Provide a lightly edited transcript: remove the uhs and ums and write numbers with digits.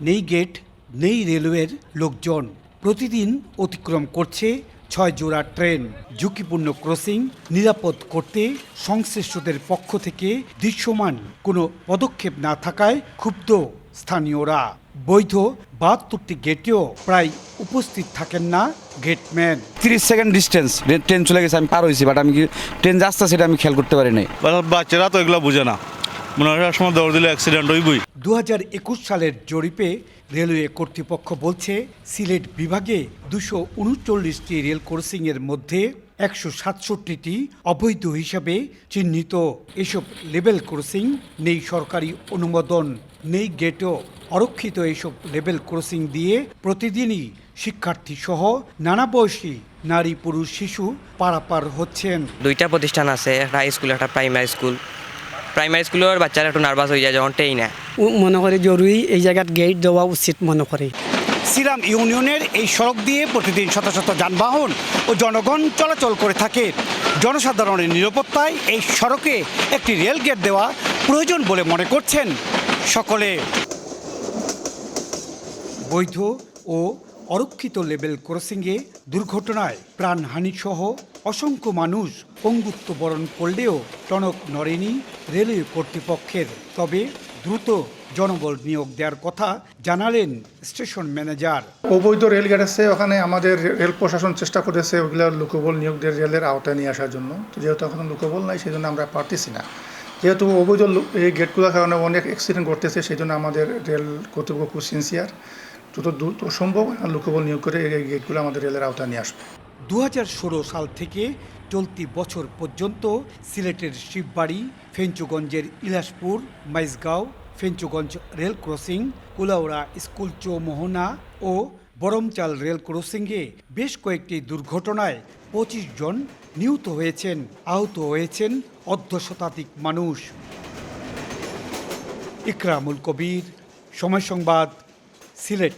নেই গেট, নেই রেলওয়ের লোকজন। প্রতিদিন অতিক্রম করছে 6 জোড়া ট্রেন। ঝুঁকিপূর্ণ ক্রসিং নিরাপদ করতে সংশ্লিষ্টদের পক্ষ থেকে দৃশ্যমান কোনো পদক্ষেপ না থাকায় ক্ষুব্ধ স্থানীয়রা। বৈধ 72টি গেটেও প্রায় উপস্থিত থাকেন না গেটম্যান। 30 সেকেন্ড ডিস্টেন্স ট্রেন চলে গেছে, আমি পার হয়েছি, বাট আমি ট্রেন যাচ্ছে সেটা আমি খেয়াল করতে পারি নাই। বাচ্চারা তো এগুলো বুঝে না, মনে হয় সময় দৌড় দিলে অ্যাক্সিডেন্ট হইবই। 2021 সালের জরিপে রেলওয়ে কর্তৃপক্ষ বলছে সিলেট বিভাগে 239টি রেল ক্রসিংয়ের মধ্যে 167টি অবৈধ হিসাবে চিহ্নিত। এসব লেভেল ক্রসিং নেই সরকারি অনুমোদন, নেই গেটও। অরক্ষিত এসব লেভেল ক্রসিং দিয়ে প্রতিদিনই শিক্ষার্থী সহ নানা বয়সী নারী পুরুষ শিশু পারাপার হচ্ছেন। দুইটা প্রতিষ্ঠান আছে, একটা হাই স্কুল একটা প্রাইমারি স্কুল। প্রাইমারি স্কুলের বাচ্চারা একটু নার্ভাস হয়ে যায় যখন ট্রেন নেয়। মনে করে জরুরি এই জায়গায় গেট দেওয়া উচিত মনে করে। সিরাম ইউনিয়নের এই সড়ক দিয়ে প্রতিদিন শত শত যানবাহন ও জনগণ চলাচল করে থাকে। জনসাধারণের নিরাপত্তায় এই সড়কে একটি রেল গেট দেওয়া প্রয়োজন বলে মনে করছেন সকলে। বৈধ ও অরক্ষিত লেভেল ক্রসিংয়ে দুর্ঘটনায় প্রাণহানি সহ অসংখ্য মানুষ পঙ্গুত্ব বরণ করলেও টনক নড়েনি রেলওয়ে কর্তৃপক্ষের। তবে দ্রুত জনবল নিয়োগ দেওয়ার কথা জানালেন স্টেশন ম্যানেজার। অবৈধ রেলগেট আছে, ওখানে আমাদের রেল প্রশাসন চেষ্টা করেছে ওগুলো লোকবল নিয়োগ দিয়ে রেলের আওতায় নিয়ে আসার জন্য। তো যেহেতু এখন লোকবল নাই, সেই জন্য আমরা পারতেছি না। যেহেতু অবৈধ এই গেটগুলোর কারণে অনেক অ্যাক্সিডেন্ট ঘটতেছে, সেই জন্য আমাদের রেল কর্তৃপক্ষ খুব সিনসিয়ার, যত দ্রুত সম্ভব লোকবল নিয়োগ করে এই গেটগুলো আমাদের রেলের আওতায় নিয়ে আসবে। 2016 সাল থেকে চলতি বছর পর্যন্ত সিলেটের শিববাড়ি, ফেঞ্চুগঞ্জের Ilaspur, Maijgaon, Fenchuganj rail crossing, Kulaura school Chowmohona ও বরমচাল রেল ক্রসিংয়ে বেশ কয়েকটি দুর্ঘটনায় 25 জন নিহত হয়েছেন, আহত হয়েছেন অর্ধশতাধিক মানুষ। ইকরামুল কবির, সময় সংবাদ, সিলেট।